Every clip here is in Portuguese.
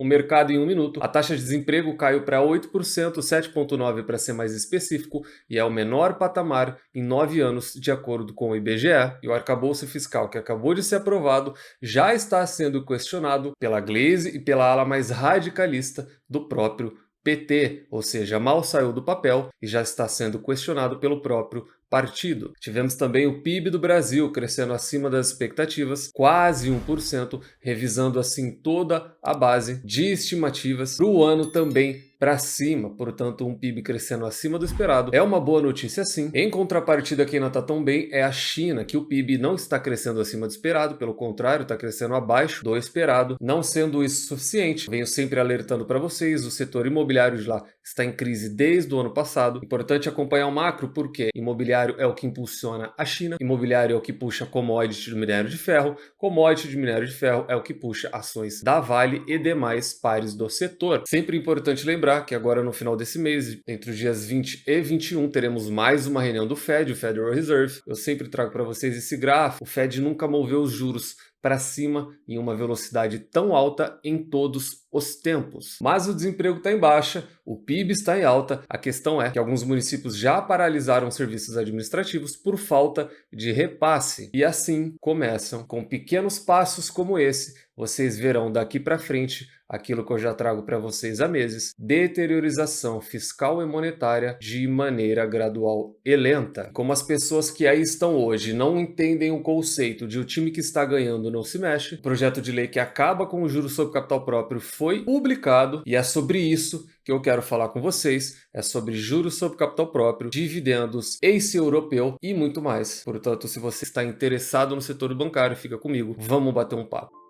O mercado em um minuto, a taxa de desemprego caiu para 8%, 7,9% para ser mais específico, e é o menor patamar em 9 anos, de acordo com o IBGE. E o arcabouço fiscal que acabou de ser aprovado já está sendo questionado pela Glaze e pela ala mais radicalista do próprio PT, ou seja, mal saiu do papel e já está sendo questionado pelo próprio partido. Tivemos também o PIB do Brasil crescendo acima das expectativas, quase 1%, revisando assim toda a base de estimativas para o ano também para cima, portanto um PIB crescendo acima do esperado é uma boa notícia sim. Em contrapartida, quem não está tão bem é a China, que o PIB não está crescendo acima do esperado, pelo contrário, está crescendo abaixo do esperado. Não sendo isso suficiente, venho sempre alertando para vocês, o setor imobiliário de lá está em crise desde o ano passado. Importante acompanhar o macro, porque imobiliário é o que impulsiona a China, imobiliário é o que puxa commodity do minério de ferro, commodity de minério de ferro é o que puxa ações da Vale e demais pares do setor. Sempre importante lembrar que agora no final desse mês, entre os dias 20 e 21, teremos mais uma reunião do Fed, o Federal Reserve. Eu sempre trago para vocês esse gráfico. O Fed nunca moveu os juros para cima em uma velocidade tão alta em todos os tempos. Mas o desemprego está em baixa, o PIB está em alta. A questão é que alguns municípios já paralisaram serviços administrativos por falta de repasse. E assim começam com pequenos passos como esse. Vocês verão daqui para frente aquilo que eu já trago para vocês há meses: deteriorização fiscal e monetária de maneira gradual e lenta. Como as pessoas que aí estão hoje não entendem o conceito de o time que está ganhando não se mexe, o projeto de lei que acaba com o juros sobre capital próprio foi publicado e é sobre isso que eu quero falar com vocês. É sobre juros sobre capital próprio, dividendos, ACE europeu e muito mais. Portanto, se você está interessado no setor bancário, fica comigo, vamos bater um papo.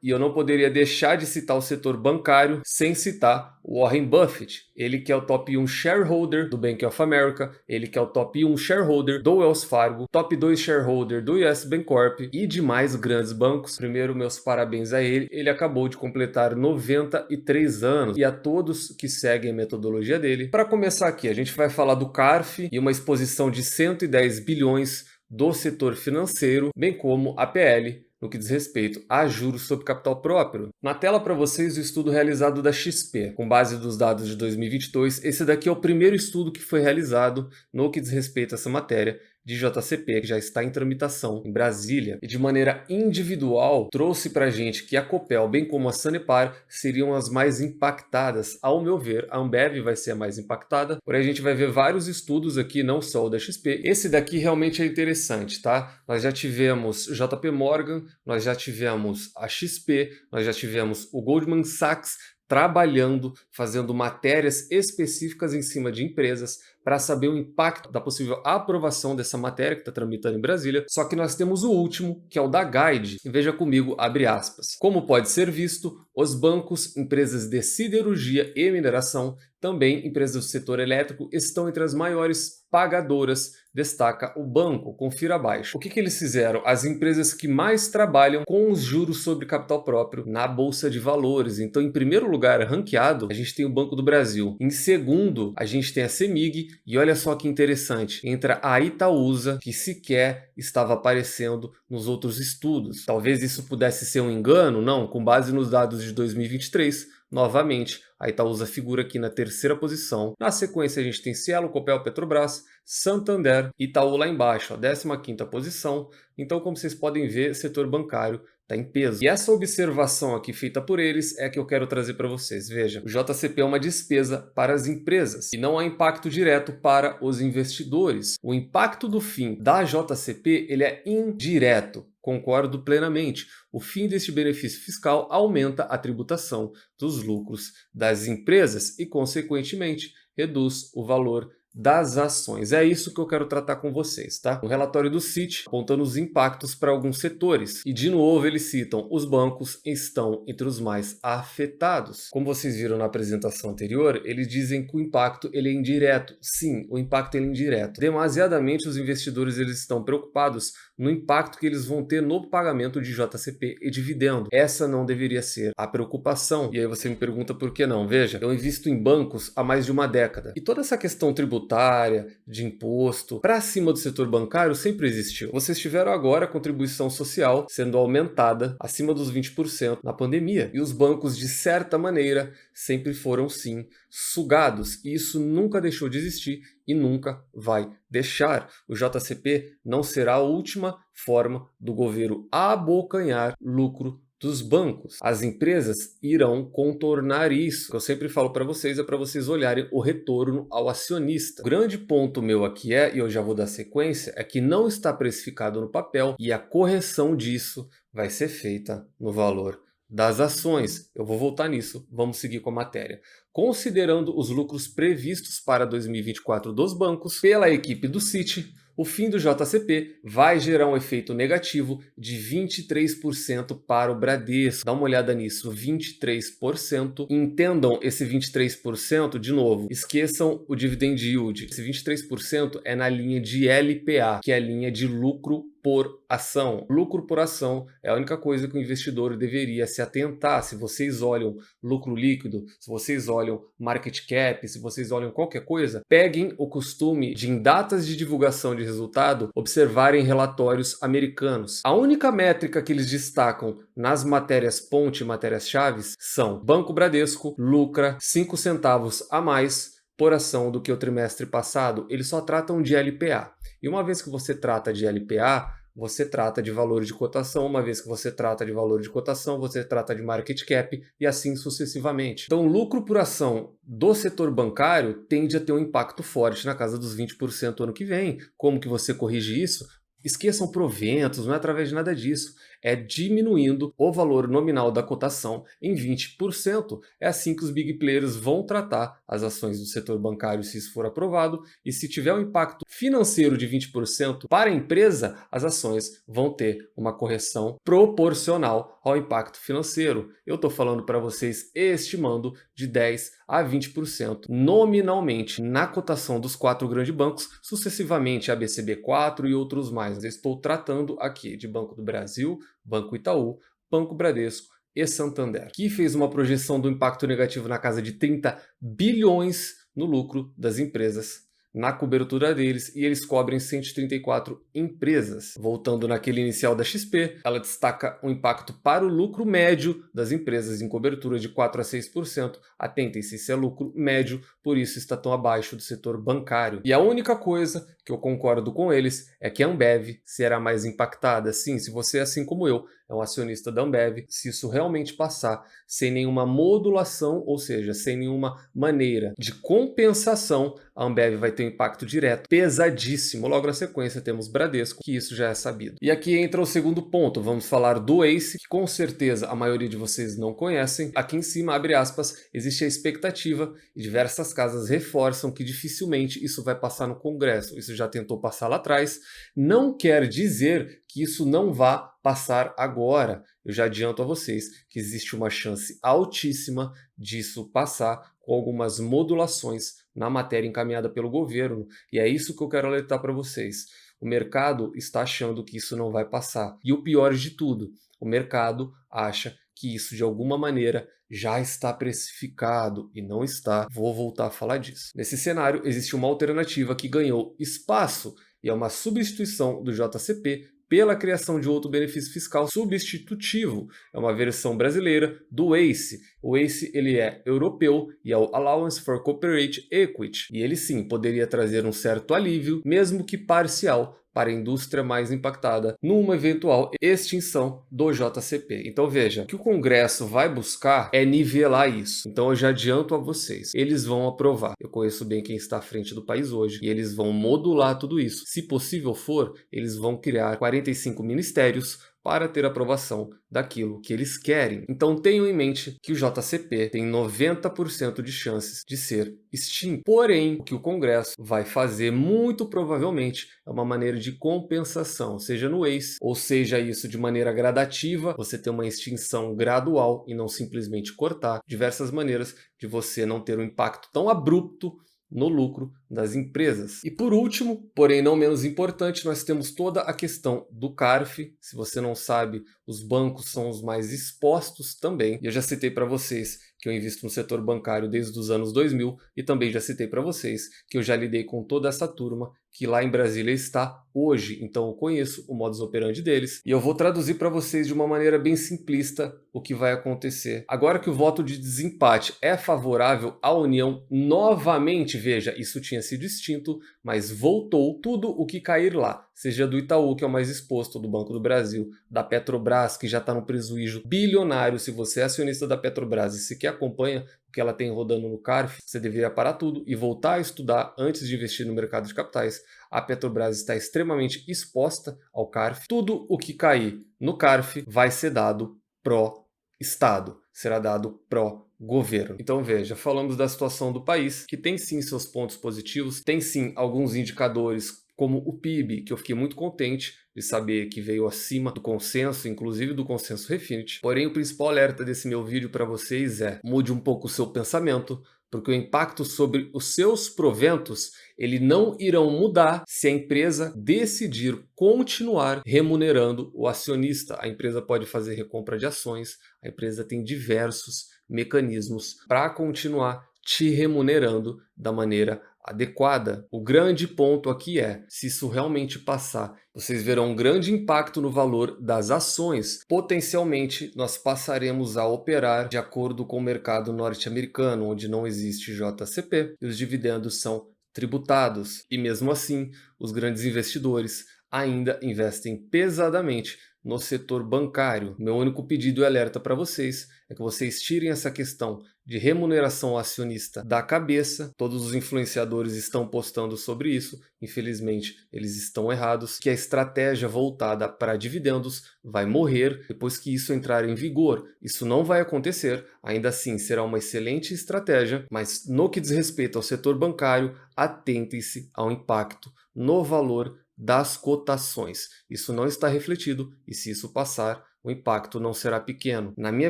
E eu não poderia deixar de citar o setor bancário sem citar o Warren Buffett. Ele que é o top 1 shareholder do Bank of America, ele que é o top 1 shareholder do Wells Fargo, top 2 shareholder do US Bancorp e demais grandes bancos. Primeiro, meus parabéns a ele. Ele acabou de completar 93 anos e a todos que seguem a metodologia dele. Para começar aqui, a gente vai falar do CARF e uma exposição de 110 bilhões do setor financeiro, bem como a PL, no que diz respeito a juros sobre capital próprio. Na tela para vocês o estudo realizado da XP, com base dos dados de 2022. Esse daqui é o primeiro estudo que foi realizado no que diz respeito a essa matéria de JCP, que já está em tramitação em Brasília, e de maneira individual trouxe para a gente que a Copel, bem como a Sanepar, seriam as mais impactadas. Ao meu ver, a Ambev vai ser a mais impactada, porém a gente vai ver vários estudos aqui, não só o da XP. Esse daqui realmente é interessante, tá? Nós já tivemos JP Morgan, nós já tivemos a XP, nós já tivemos o Goldman Sachs trabalhando, fazendo matérias específicas em cima de empresas para saber o impacto da possível aprovação dessa matéria que está tramitando em Brasília. Só que nós temos o último, que é o da Guide. E veja comigo, abre aspas. Como pode ser visto, os bancos, empresas de siderurgia e mineração, também empresas do setor elétrico, estão entre as maiores pagadoras, destaca o banco. Confira abaixo. O que eles fizeram? As empresas que mais trabalham com os juros sobre capital próprio na Bolsa de Valores. Então, em primeiro lugar, ranqueado, a gente tem o Banco do Brasil. Em segundo, a gente tem a CEMIG. E olha só que interessante, entra a Itaúsa, que sequer estava aparecendo nos outros estudos. Talvez isso pudesse ser um engano? Não, com base nos dados de 2023, novamente, a Itaúsa figura aqui na terceira posição. Na sequência, a gente tem Cielo, Copel, Petrobras, Santander, Itaú lá embaixo, a 15ª posição. Então, como vocês podem ver, setor bancário está em peso. E essa observação aqui feita por eles é que eu quero trazer para vocês. Veja, o JCP é uma despesa para as empresas e não há impacto direto para os investidores. O impacto do fim da JCP ele é indireto. Concordo plenamente. O fim deste benefício fiscal aumenta a tributação dos lucros das empresas e, consequentemente, reduz o valor das ações. É isso que eu quero tratar com vocês, tá? O relatório do Citi apontando os impactos para alguns setores. E de novo eles citam os bancos estão entre os mais afetados. Como vocês viram na apresentação anterior, eles dizem que o impacto ele é indireto. Sim, o impacto ele é indireto. Demasiadamente os investidores eles estão preocupados no impacto que eles vão ter no pagamento de JCP e dividendo. Essa não deveria ser a preocupação. E aí você me pergunta por que não? Veja, eu invisto em bancos há mais de uma década. E toda essa questão tributária tributária, de imposto, para cima do setor bancário sempre existiu. Vocês tiveram agora a contribuição social sendo aumentada acima dos 20% na pandemia. E os bancos, de certa maneira, sempre foram sim sugados. E isso nunca deixou de existir e nunca vai deixar. O JCP não será a última forma do governo abocanhar lucro dos bancos. As empresas irão contornar isso. O que eu sempre falo para vocês é para vocês olharem o retorno ao acionista. O grande ponto meu aqui e eu já vou dar sequência, é que não está precificado no papel e a correção disso vai ser feita no valor das ações. Eu vou voltar nisso, vamos seguir com a matéria. Considerando os lucros previstos para 2024 dos bancos pela equipe do Citi, o fim do JCP vai gerar um efeito negativo de 23% para o Bradesco. Dá uma olhada nisso, 23%. Entendam esse 23% de novo. Esqueçam o dividend yield. Esse 23% é na linha de LPA, que é a linha de lucro por ação. Lucro por ação é a única coisa que o investidor deveria se atentar. Se vocês olham lucro líquido, se vocês olham market cap, se vocês olham qualquer coisa, peguem o costume de, em datas de divulgação de resultado, observarem relatórios americanos. A única métrica que eles destacam nas matérias ponte, matérias-chave, são Banco Bradesco lucra 5 centavos a mais por ação do que o trimestre passado. Eles só tratam de LPA. E uma vez que você trata de LPA, você trata de valor de cotação. Uma vez que você trata de valor de cotação, você trata de market cap e assim sucessivamente. Então, o lucro por ação do setor bancário tende a ter um impacto forte na casa dos 20% ano que vem. Como que você corrige isso? Esqueçam proventos, não é através de nada disso. É diminuindo o valor nominal da cotação em 20%. É assim que os big players vão tratar as ações do setor bancário se isso for aprovado. E se tiver um impacto financeiro de 20% para a empresa, as ações vão ter uma correção proporcional ao impacto financeiro. Eu estou falando para vocês estimando de 10 a 20% nominalmente na cotação dos 4 grandes bancos, sucessivamente a BCB4 e outros mais. Eu estou tratando aqui de Banco do Brasil, Banco Itaú, Banco Bradesco e Santander, que fez uma projeção do impacto negativo na casa de 30 bilhões no lucro das empresas na cobertura deles, e eles cobrem 134 empresas. Voltando naquele inicial da XP, ela destaca um impacto para o lucro médio das empresas em cobertura de 4 a 6%. Atentem-se, isso é lucro médio, por isso está tão abaixo do setor bancário. E a única coisa que eu concordo com eles é que a Ambev será mais impactada. Sim, se você, assim como eu, é um acionista da Ambev, se isso realmente passar sem nenhuma modulação, ou seja, sem nenhuma maneira de compensação, a Ambev vai ter um impacto direto pesadíssimo. Logo na sequência temos Bradesco, que isso já é sabido. E aqui entra o segundo ponto, vamos falar do ACE, que com certeza a maioria de vocês não conhecem. Aqui em cima, abre aspas, existe a expectativa e diversas casas reforçam que dificilmente isso vai passar no Congresso. Isso já tentou passar lá atrás. Não quer dizer que isso não vá passar agora. Eu já adianto a vocês que existe uma chance altíssima disso passar com algumas modulações na matéria encaminhada pelo governo. E é isso que eu quero alertar para vocês. O mercado está achando que isso não vai passar. E o pior de tudo, o mercado acha que isso de alguma maneira já está precificado e não está. Vou voltar a falar disso. Nesse cenário, existe uma alternativa que ganhou espaço e é uma substituição do JCP pela criação de outro benefício fiscal substitutivo. É uma versão brasileira do ACE. O ACE ele é europeu e é o Allowance for Corporate Equity. E ele sim poderia trazer um certo alívio, mesmo que parcial, para a indústria mais impactada numa eventual extinção do JCP. Então veja, o que o Congresso vai buscar é nivelar isso. Então eu já adianto a vocês, eles vão aprovar. Eu conheço bem quem está à frente do país hoje e eles vão modular tudo isso. Se possível for, eles vão criar 45 ministérios para ter aprovação daquilo que eles querem. Então tenham em mente que o JCP tem 90% de chances de ser extinto. Porém, o que o Congresso vai fazer muito provavelmente é uma maneira de compensação, seja no ACE, ou seja isso de maneira gradativa, você ter uma extinção gradual e não simplesmente cortar, diversas maneiras de você não ter um impacto tão abrupto no lucro das empresas. E por último, porém não menos importante, nós temos toda a questão do CARF. Se você não sabe, os bancos são os mais expostos também. E eu já citei para vocês que eu invisto no setor bancário desde os anos 2000 e também já citei para vocês que eu já lidei com toda essa turma que lá em Brasília está hoje, então eu conheço o modus operandi deles e eu vou traduzir para vocês de uma maneira bem simplista o que vai acontecer. Agora que o voto de desempate é favorável à União novamente, veja, isso tinha sido extinto, mas voltou tudo o que cair lá, seja do Itaú, que é o mais exposto, do Banco do Brasil, da Petrobras, que já está no prejuízo bilionário. Se você é acionista da Petrobras e sequer acompanha o que ela tem rodando no CARF, você deveria parar tudo e voltar a estudar antes de investir no mercado de capitais. A Petrobras está extremamente exposta ao CARF. Tudo o que cair no CARF vai ser dado pró-Estado, será dado pró-governo. Então veja, falamos da situação do país, que tem sim seus pontos positivos, tem sim alguns indicadores como o PIB, que eu fiquei muito contente de saber que veio acima do consenso, inclusive do consenso Refinitiv. Porém, o principal alerta desse meu vídeo para vocês é: mude um pouco o seu pensamento, porque o impacto sobre os seus proventos, ele não irão mudar se a empresa decidir continuar remunerando o acionista. A empresa pode fazer recompra de ações, a empresa tem diversos mecanismos para continuar te remunerando da maneira adequada. O grande ponto aqui é, se isso realmente passar, vocês verão um grande impacto no valor das ações. Potencialmente, nós passaremos a operar de acordo com o mercado norte-americano, onde não existe JCP e os dividendos são tributados. E mesmo assim, os grandes investidores ainda investem pesadamente no setor bancário. Meu único pedido e alerta para vocês é que vocês tirem essa questão de remuneração ao acionista da cabeça. Todos os influenciadores estão postando sobre isso. Infelizmente, eles estão errados. Que a estratégia voltada para dividendos vai morrer depois que isso entrar em vigor. Isso não vai acontecer. Ainda assim, será uma excelente estratégia, mas no que diz respeito ao setor bancário, atentem-se ao impacto no valor das cotações. Isso não está refletido e se isso passar, o impacto não será pequeno. Na minha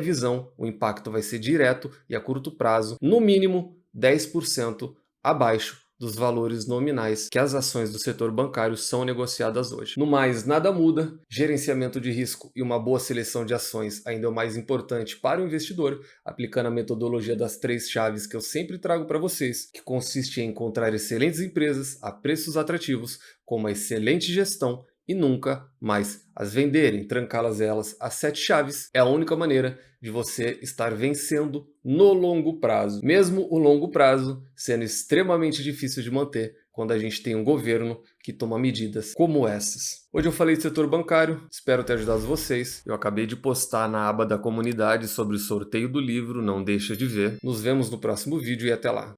visão, o impacto vai ser direto e a curto prazo, no mínimo 10% abaixo dos valores nominais que as ações do setor bancário são negociadas hoje. No mais, nada muda. Gerenciamento de risco e uma boa seleção de ações ainda é o mais importante para o investidor, aplicando a metodologia das 3 chaves que eu sempre trago para vocês, que consiste em encontrar excelentes empresas a preços atrativos, com uma excelente gestão e nunca mais as venderem. Trancá-las elas às 7 chaves é a única maneira de você estar vencendo no longo prazo. Mesmo o longo prazo sendo extremamente difícil de manter quando a gente tem um governo que toma medidas como essas. Hoje eu falei de setor bancário, espero ter ajudado vocês. Eu acabei de postar na aba da comunidade sobre o sorteio do livro, não deixa de ver. Nos vemos no próximo vídeo e até lá.